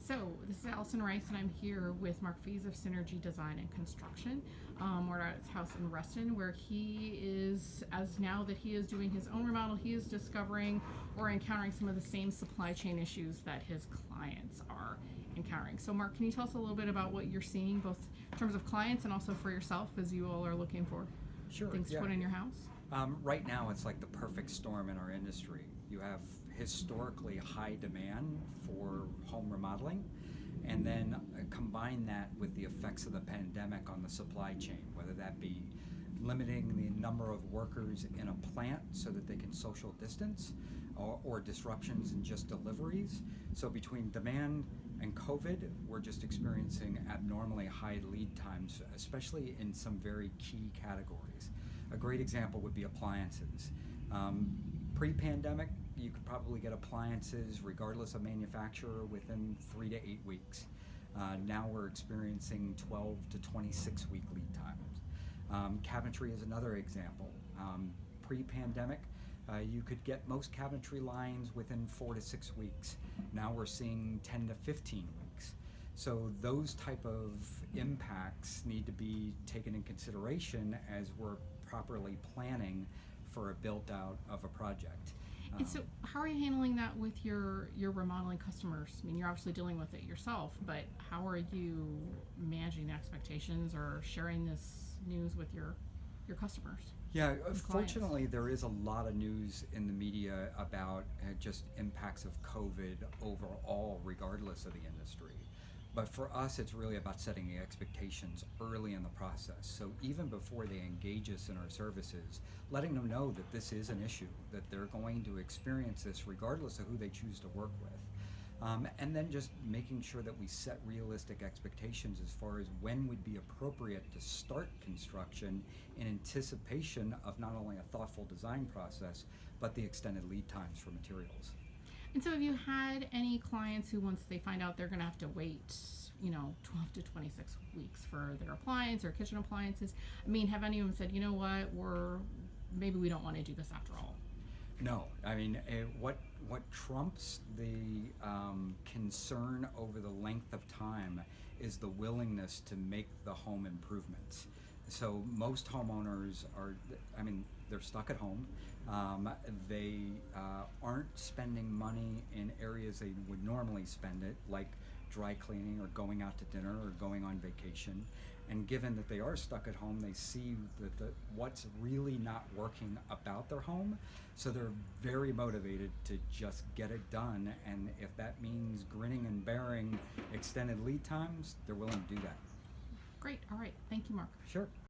So, this is Allison Rice, and I'm here with Mark Fies of Synergy Design and Construction. We're at his house in Reston, where he is, as now that he is doing his own remodel, he is discovering or encountering some of the same supply chain issues that his clients are encountering. So, Mark, can you tell us a little bit about what you're seeing, both in terms of clients and also for yourself, as you all are looking for things to put in your house? Right now, it's like the perfect storm in our industry. You have historically high demand for home remodeling, and then combine that with the effects of the pandemic on the supply chain, whether that be limiting the number of workers in a plant so that they can social distance, or disruptions in just deliveries. So between demand and COVID, we're just experiencing abnormally high lead times, especially in some very key categories. A great example would be appliances. Pre-pandemic, you could probably get appliances, regardless of manufacturer, within 3 to 8 weeks. Now we're experiencing 12 to 26 week lead times. Cabinetry is another example. Pre-pandemic, you could get most cabinetry lines within 4 to 6 weeks. Now we're seeing 10 to 15 weeks. So those type of impacts need to be taken in consideration as we're properly planning for a build out of a project. And so, how are you handling that with your remodeling customers? I mean, you're obviously dealing with it yourself, but how are you managing the expectations or sharing this news with your customers? Yeah, clients? fortunately, there is a lot of news in the media about just impacts of COVID overall, regardless of the industry. But for us, it's really about setting the expectations early in the process. So even before they engage us in our services, letting them know that this is an issue, that they're going to experience this regardless of who they choose to work with. And then just making sure that we set realistic expectations as far as when would be appropriate to start construction in anticipation of not only a thoughtful design process, but the extended lead times for materials. And so, have you had any clients who, once they find out they're going to have to wait, 12 to 26 weeks for their appliance or kitchen appliances, I mean, have any of them said, you know what, maybe we don't want to do this after all? No, I mean, what trumps the concern over the length of time is the willingness to make the home improvements. So most homeowners they're stuck at home. They aren't spending money in areas they would normally spend it, like dry cleaning or going out to dinner or going on vacation. And given that they are stuck at home, they see that what's really not working about their home, so they're very motivated to just get it done. And if that means grinning and bearing extended lead times, they're willing to do that. Great. All right. Thank you, Mark. Sure.